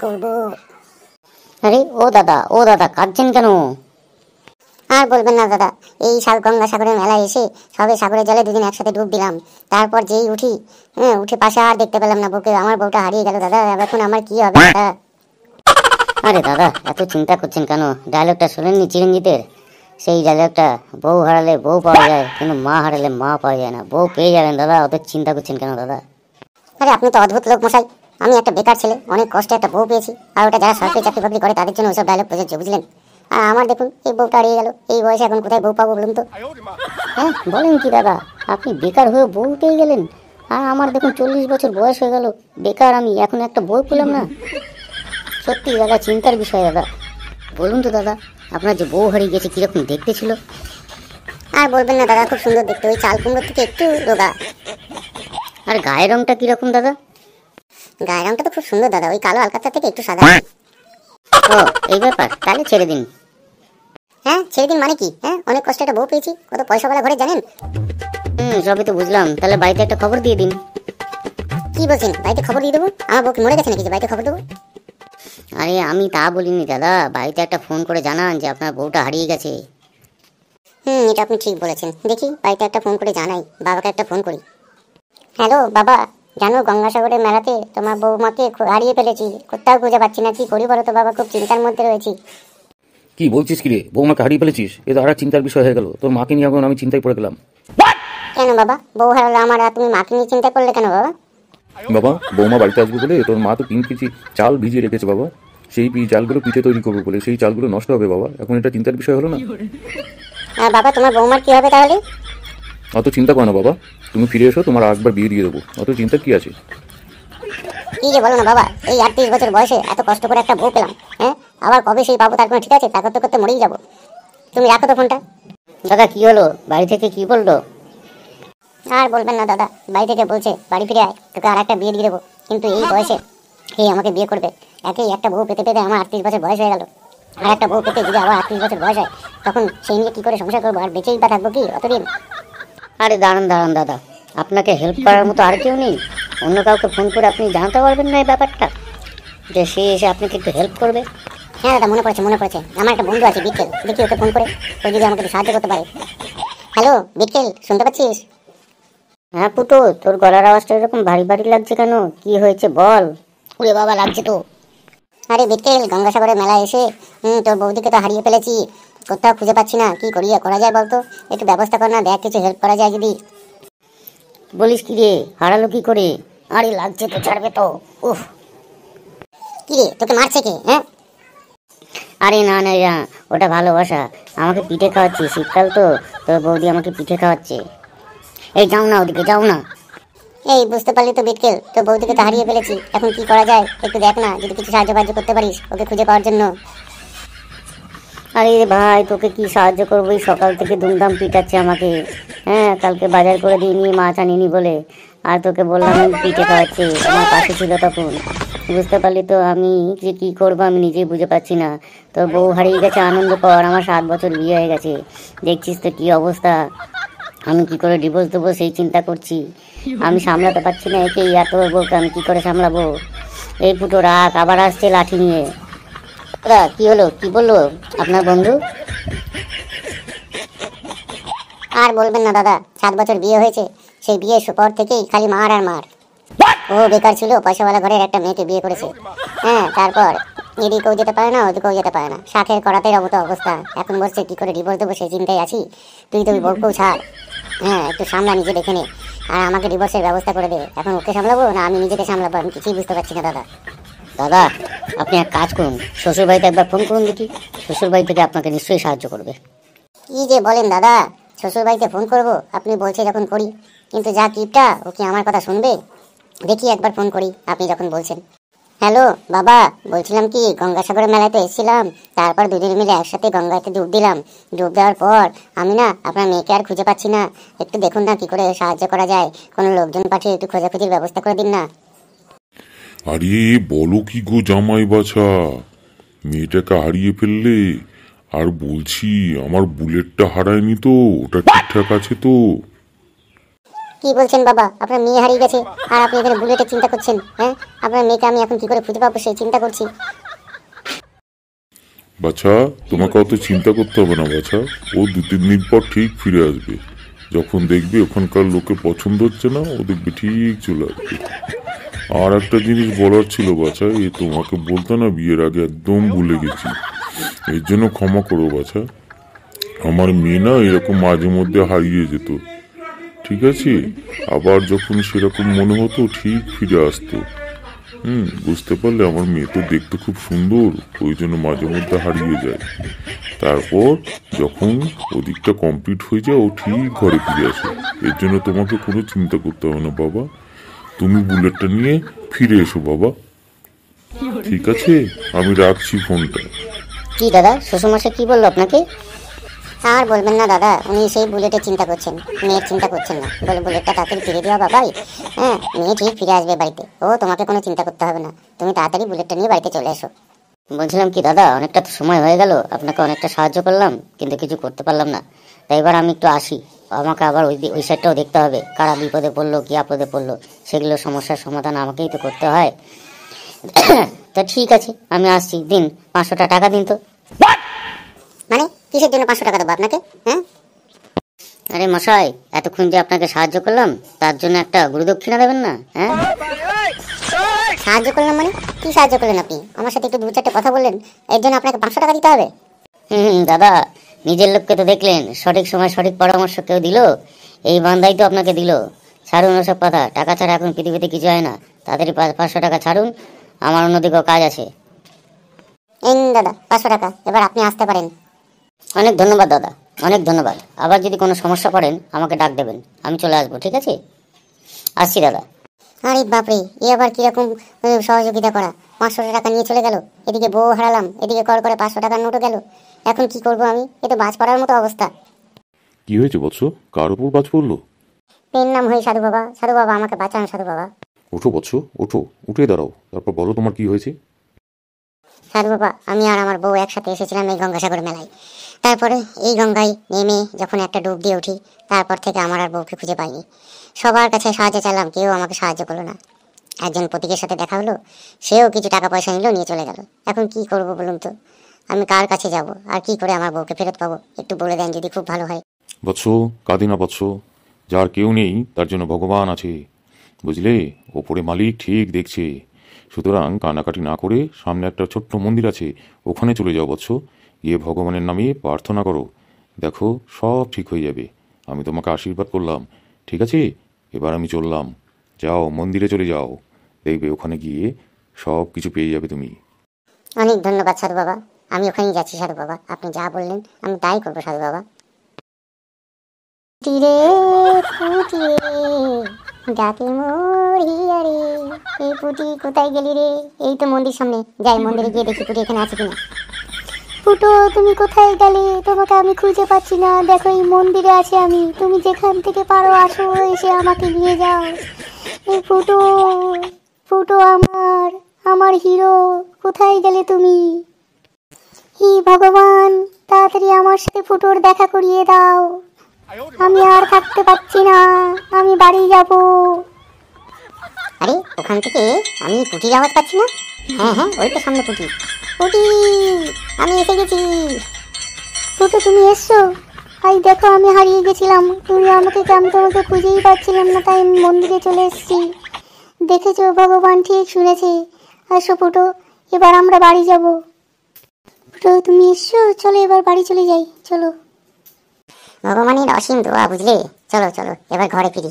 করব। আরে ও দাদা কাঁদছেন কেন? আর বলবেন না দাদা, এই গঙ্গা সাগরের মেলায় এসে সবে সাগরের জলে দুদিন একসাথে ডুব দিলাম। তারপর যেই উঠে পাশে আর দেখতে পেলাম না বউকে। আমার বউটা হারিয়ে গেল দাদা, এখন আমার কি হবে দাদা? আরে দাদা এত চিন্তা করছেন কেন? ডায়লগটা শুনেননি চিরঞ্জিতের? সেই ডায়লগটা, বউ হারালে বউ পাওয়া যায় কিন্তু মা হারালে মা পাওয়া যায় না। বউ পেয়ে যাবেন দাদা, অত চিন্তা করছেন কেন দাদা? আরে আপনি তো অদ্ভুত লোক মশাই। আমি একটা বেকার ছেলে, অনেক কষ্টে একটা বউ পেয়েছি, আর ওটা যারা সরকারি চাকরি বাকরি করে তাদের জন্য ওইসব ডায়লগ প্রযোজ্য, বুঝলেন? আর আমার দেখুন এই বউটা হারিয়ে গেল, এই বয়সে এখন কোথায় বউ পাবো বলুন তো? হ্যাঁ বলেন কি দাদা, আপনি বেকার হয়ে বউ পেয়ে গেলেন? আর আমার দেখুন 40 বছর বয়স হয়ে গেল, বেকার আমি, এখন একটা বউ পেলাম না। সত্যি দাদা চিন্তার বিষয় দাদা। বলুন তো দাদা, আপনার যে বউ হারিয়ে গেছে কিরকম দেখতে ছিল? আর বলবেন না দাদা, খুব সুন্দর দেখতে, ওই চাল কুমড়োর থেকে একটু রোগা। আর গায়ের রংটা কিরকম দাদা? গায়ের রংটা তো খুব সুন্দর দাদা, ওই কালো আলকাতরা থেকে একটু সাদা। ও এই ব্যাপার, তাহলে ছেড়ে দিন। হ্যাঁ ছেড়ে দিন মানে কি? হ্যাঁ অনেক কষ্ট একটা বউ পেয়েছি, কত পয়সাওয়ালা ঘরে জানেন? সবই তো বুঝলাম, তাহলে বাড়িতে একটা খবর দিয়ে দিন। কি বলছেন, বাড়িতে খবর দিয়ে দেবো? আমার বউ কি মরে গেছে নাকি যে বাড়িতে খবর দেবো? আরে আমি তা বলিনি দাদা, বাড়িতে একটা ফোন করে জানান যে আপনার বউটা হারিয়ে গেছে। এটা আপনি ঠিক বলেছেন, দেখি বাড়িতে একটা ফোন করে জানাই, বাবাকে একটা ফোন করি। হ্যালো বাবা, জানো গঙ্গাসাগরের মেলাতে তোমার বৌমাকে হারিয়ে ফেলেছি, কোথাও খুঁজে পাচ্ছি না, কি করি বলো তো বাবা, খুব চিন্তার মধ্যে রয়েছি। কি বলছিস কি রে, বৌমাকে হারিয়ে ফেলেছিস? এ তো আর চিন্তার বিষয় হয়ে গেল, তোর মাকে নিয়ে এখন আমি চিন্তায় পড়ে গেলাম। কেন বাবা, বউ হারালো আমার, আর তুমি মাকে নিয়ে চিন্তা করলে কেন বাবা? বাবা বৌমা বাড়িতে আসবে বলে তোর মা তো 3 কেজি চাল ভিজিয়ে রেখেছে বাবা, সেই চালগুলো পিঠে তৈরি করবে বলে, সেই চালগুলো নষ্ট হবে বাবা, এখন এটা চিন্তার বিষয় হলো না? বাবা তোমার বৌমার কি হবে তাহলে? অত চিন্তা করো না বাবা, তুমি ফিরে এসো, তোমার একবার বিয়ে দিয়ে দেবো, অত চিন্তা কি আছে? কি যে বলো না বাবা, এই 38 বছর বয়সে এত কষ্ট করে একটা বউ পেলাম, হ্যাঁ আবার কবে সেই পাবো তার কোনো ঠিক আছে? তা করতে করতে মরেই যাবো। তুমি রাখো তো ফোনটা। দাদা কি হলো, বাড়ি থেকে কি বললো? আর বলবেন না দাদা, বাড়ি থেকে বলছে বাড়ি ফিরে আয়, তোকে আর একটা বিয়ে দিয়ে দেবো, কিন্তু এই বয়সে এই আমাকে বিয়ে করবে? একই একটা বউ পেতে পেতে আমার 38 বছর বয়স হয়ে গেল, আর একটা বউ পেতে যদি আবার 38 বছর বয়স হয়, তখন সেই নিয়ে কি করে সংসার করবো? আর বেঁচেই বা থাকবো কি অতদিন? আরে দাঁড়ান দাদা, আপনাকে হেল্প করার মতো আর কেউ নেই? অন্য কাউকে ফোন করে আপনি জানতে পারবেন না এই ব্যাপারটা, যে সে এসে আপনাকে একটু হেল্প করবে? হ্যাঁ দাদা মনে পড়েছে, আমার একটা বন্ধু আছে বিটকেল, দেখি ওকে ফোন করে, ও যদি আমাকে সাহায্য করতে পারে। হ্যালো বিটকেল, শুনতে পাচ্ছিস? হ্যাঁ পুটু, তোর গলার আওয়াজটা এরকম ভারী ভারী লাগছে কেন, কি হয়েছে বল? ওরে বাবা লাগছে তো। আরে বিটকেল, গঙ্গাসাগরের মেলায় এসে তোর বৌদিকে তো হারিয়ে ফেলেছি, কোথাও খুঁজে পাচ্ছি না, কি করা যায় বলতো? একটু ব্যবস্থা কর না, দেখ কিছু হেল্প করা যায় যদি। বলিস কি রে, হারালো কি করে? আরে লাগছে তো, ছাড়বে তো। উফ, কি রে তোকে মারছে কে? হ্যাঁ আরে না ওটা ভালোবাসা, আমাকে পিঠে খাওয়াচ্ছে, শীতকাল তো, তোর বৌদি আমাকে পিঠে খাওয়াচ্ছে। এই যাও না ওদিকে, যাও না। এই বুঝতে পারলি তো বিটকেল, তোর বৌদিকে তো হারিয়ে ফেলেছি, এখন কি করা যায় একটু দেখ না, যদি কিছু সাহায্য করতে পারিস ওকে খুঁজে পাওয়ার জন্য। আরে ভাই তোকে কি সাহায্য করবো, সকাল থেকে ধুমধাম পিটাচ্ছে আমাকে। হ্যাঁ কালকে বাজার করে দিইনি, মাছ আনিনি বলে, আর তোকে বললাম পিঠে খাওয়াচ্ছে, আমার পাশে ছিল তখন। বুঝতে পারলি তো, আমি যে কি করবো আমি নিজেই বুঝে পাচ্ছি না। তোর বউ হারিয়ে গেছে, আনন্দ কর, আমার 7 বছর বিয়ে হয়ে গেছে, দেখছিস তো কি অবস্থা, আমি কি করে ডিভোর্স দেবো সেই চিন্তা করছি। আমি সামলাতে পারছি না একেই, আর তোর বউকে আমি কি করে সামলাবো? এই ফুটো রাখ, আবার আসছে লাঠি নিয়ে। দাদা কি হলো, কি বললো আপনার বন্ধু? আর বলবেন না দাদা, 7 বছর বিয়ে হয়েছে, সেই বিয়ের পর থেকেই খালি মার আর মার। ও বেকার ছিল, পয়সাওয়ালা ঘরের একটা মেয়েকে বিয়ে করেছে, হ্যাঁ তারপর এদিকেও যেতে পারে না ওদিকেও যেতে পারে না, শাখের করাতের মতো অবস্থা। এখন বলছে কি করে ডিভোর্স দেবো সেই চিন্তায় আছি। তুই বউকেও ছাড়, হ্যাঁ একটু সামলা, নিজে দেখে নে, আর আমাকে ডিভোর্সের ব্যবস্থা করে দে। এখন ওকে সামলাবো না আমি নিজেকে সামলাবো, আমি কিছুই বুঝতে পারছি না দাদা। দাদা আপনি এক কাজ করুন, শ্বশুর বাড়িতে একবার ফোন করুন দেখি, শ্বশুর বাড়ি থেকে আপনাকে নিশ্চয়ই সাহায্য করবে। কি যে বলেন দাদা, শ্বশুর বাড়িতে ফোন করবো? আপনি বলছে যখন করি, কিন্তু যা কিপটা, ও কি আমার কথা শুনবে? দেখি একবার ফোন করি আপনি যখন বলছেন। হ্যালো বাবা, বলছিলাম কি, গঙ্গাসাগরের মেলাতে এসেছিলাম, তারপর দুদিন মিলে একসাথে গঙ্গাতে ডুব দিলাম, ডুব দেওয়ার পর আমি না আপনার মেয়েকে আর খুঁজে পাচ্ছি না, একটু দেখুন না কি করে সাহায্য করা যায়, কোনো লোকজন পাঠিয়ে একটু খোঁজাখুঁজির ব্যবস্থা করে দিন না। আরে বলো কি গো জামাই বাছা, মেয়েটাকে হারিয়ে ফেললে? আর বলছি আমার বুলেটটা হারায়নি তো, ওটা ঠিকঠাক আছে তো? কি বলছেন বাবা, আপনার মেয়ে হারিয়ে গেছে আর আপনি এখানে বুলেটের চিন্তা করছেন? হ্যাঁ আপনার আপনার মেয়েকে আমি এখন কি করে খুঁজে পাবো সেই চিন্তা করছি। বাছা, তোমাকে অত চিন্তা করতে হবে না বাছা। ও 2-3 দিন পর ঠিক ফিরে আসবে। যখন দেখবে ওখানকার লোকে পছন্দ হচ্ছে না, ও দেখবে ঠিক চলে আসবে। আর একটা জিনিস বলার ছিল বাছা, এ তোমাকে বলতে না বিয়ের আগে একদম ভুলে গেছি। এর জন্য ক্ষমা করো বাছা। আমার মেয়ে না এরকম মাঝে মধ্যে হারিয়ে যেত, ঠিক আছে? আবার যখন সেরকম মনে হতো ঠিক ফিরে আসতো। বুঝতে পারলে? আমার মেয়ে তো দেখতে খুব সুন্দর, ওই জন্য মাঝে মধ্যে হারিয়ে যায়। তারপর যখন ওদিকটা কমপ্লিট হয়ে যায় ও ঠিক ঘরে ফিরে আসে। এর জন্য তোমাকে কোনো চিন্তা করতে হবে না বাবা। তুমি বুলেটটা নিয়ে ফিরে এসো বাবা, ঠিক আছে? আমি রাখছি ফোনটা। কি দাদা, শ্বশুরমশাই কি বললো আপনাকে? আর বলবেন না দাদা, উনি সেই বুলেটের চিন্তা করছেন, মেয়ের চিন্তা করছেন না। বলে বুলেটটা তাড়াতাড়ি ফিরে দিও বাবাই। হ্যাঁ, মেয়ে ঠিক ফিরে আসবে বাড়িতে, ও তোমাকে কোনো চিন্তা করতে হবে না। তুমি তাড়াতাড়ি বুলেটটা নিয়ে বাড়িতে চলে এসো। বলছিলাম কি দাদা, অনেকটা তো সময় হয়ে গেল, আপনাকে অনেকটা সাহায্য করলাম কিন্তু কিছু করতে পারলাম না। তাই এবার আমি একটু আসি। আমাকে আবার ওই সাইডটাও দেখতে হবে, কারা বিপদে পড়লো কি আপদে পড়লো, সেগুলো সমস্যার সমাধান আমাকেই তো করতে হয়। তো ঠিক আছে, আমি আসছি। দিন 500টা টাকা দিন তো। মানে কিসের জন্য 500 টাকা দেবো আপনাকে? হ্যাঁ, আরে মশাই, এতক্ষণ যে আপনাকে সাহায্য করলাম তার জন্য একটা গুরুদক্ষিণা দেবেন না? হ্যাঁ, সাহায্য করলাম মানে কি সাহায্য করলেন আপনি? আমার সাথে একটু 2-4টে কথা বললেন, এর জন্য আপনাকে 500 টাকা দিতে হবে? দাদা, নিজের লোককে তো দেখলেন, সঠিক সময় সঠিক পরামর্শ কেউ দিল, এই বান্দাই তো আপনাকে দিল। ছাড়ুন ওসব কথা, টাকা ছাড়া এখন পৃথিবীতে কিছু হয় না। তাড়াতাড়ি 500 টাকা ছাড়ুন, আমার অন্যদিকেও কাজ আছে। এই দাদা 500 টাকা, এবার আপনি আসতে পারেন। অনেক ধন্যবাদ দাদা, অনেক ধন্যবাদ। আবার যদি কোনো সমস্যা পড়েন আমাকে ডাক দেবেন, আমি চলে আসবো, ঠিক আছে? আসছি দাদা। আরে বাপরে, এ আবার কিরকম সহযোগিতা করা! 500 টাকা নিয়ে চলে গেল, এদিকে বউ হারালাম, এদিকে কর করে 500 টাকার নোটও গেল। এখন কি করব আমি? এ তো বাজ পড়ার মতো অবস্থা। কি হয়েছে বৎস? কার উপর বাজ পড়লো? পেন নাম হই সাধু বাবা, সাধু বাবা আমাকে বাঁচান সাধু বাবা। ওঠো বৎস, ওঠো, উঠে দাঁড়াও, তারপর বলো তোমার কি হয়েছে। সাধু বাবা, আমি আর আমার বউ একসাথে এসেছিলাম এই গঙ্গাসাগর মেলায়। তারপরে এই গঙ্গায় নেমে যখন একটা ডুব দিয়ে উঠি, তারপর থেকে আমার আর বউকে খুঁজে পাইনি। সবার কাছে সাহায্য চাইলাম, কেউ আমাকে সাহায্য করলো না। একজন প্রতীকের সাথে দেখা হলো, সেও কিছু টাকা পয়সা নিল, নিয়ে চলে গেল। এখন কি করব বলুন তো? আমি কার কাছে যাব আর কি করে আমার বউকে ফেরত পাবো? একটু বলে দেন যদি খুব ভালো হয়। বৎস, কাঁদি না বৎস, যার কেউ নেই তার জন্য ভগবান আছে, বুঝলে? ওপরে মালিক ঠিক দেখছে। সুতরাং কানাকাটি না করে সামনে একটা ছোট্ট মন্দির আছে, ওখানে চলে যাও বৎস, গিয়ে ভগবানের নামে প্রার্থনা করো, দেখো সব ঠিক হয়ে যাবে। আমি তোমাকে আশীর্বাদ করলাম, ঠিক আছে? এবার আমি চললাম, যাও মন্দিরে চলে যাও, দেখবে ওখানে গিয়ে সব কিছু পেয়ে যাবে তুমি। অনেক ধন্যবাদ সাধু বাবা, আমি ওখানেই যাচ্ছি সাধু বাবা। আপনি যা বললেন আমি তাই করবো সাধু বাবা। তীরে পুটিরে ডাকে মোর হিয়া রে, এই পুটি কোথায় গেলি রে? এই তো মন্দির সামনে, যাই মন্দিরে গিয়ে দেখি পুটি এখানে আছে কিনা। ফুটো, তুমি কোথায় গেলে? তোমাকে আমি খুঁজে পাচ্ছি না। দেখো এই মন্দিরে আছি আমি, তুমি যেখান থেকে পারো আসো, এসে আমাকে নিয়ে যাও। এই ফুটো, ফুটো আমার, আমার হিরো, কোথায় গেলে তুমি? হে ভগবান, তাড়াতাড়ি আমার সাথে ফুটোর দেখা করিয়ে দাও। আমি আর থাকতে পারছি না, আমি বাড়ি যাব। আরে ওখান থেকে আমি পুটির আওয়াজ পাচ্ছি না? হ্যাঁ হ্যাঁ, ওই তো সামনে পুটি। পুটি, আমি এসে গেছি। ফুটো, তুমি এসছো? ভাই দেখো, আমি হারিয়ে গেছিলাম, তুমি আমাকে, আমি তোমাকে খুঁজেই পাচ্ছিলাম না, তাই আমি মন্দিরে চলে এসেছি। দেখেছো, ভগবান ঠিক শুনেছে। আসো ফুটো, এবার আমরা বাড়ি যাব। ফুটো, তুমি এসছো? চলো এবার বাড়ি চলে যাই, চলো। ভগবানের অসীম দোয়া, বুঝলে? চলো চলো এবার ঘরে ফিরি।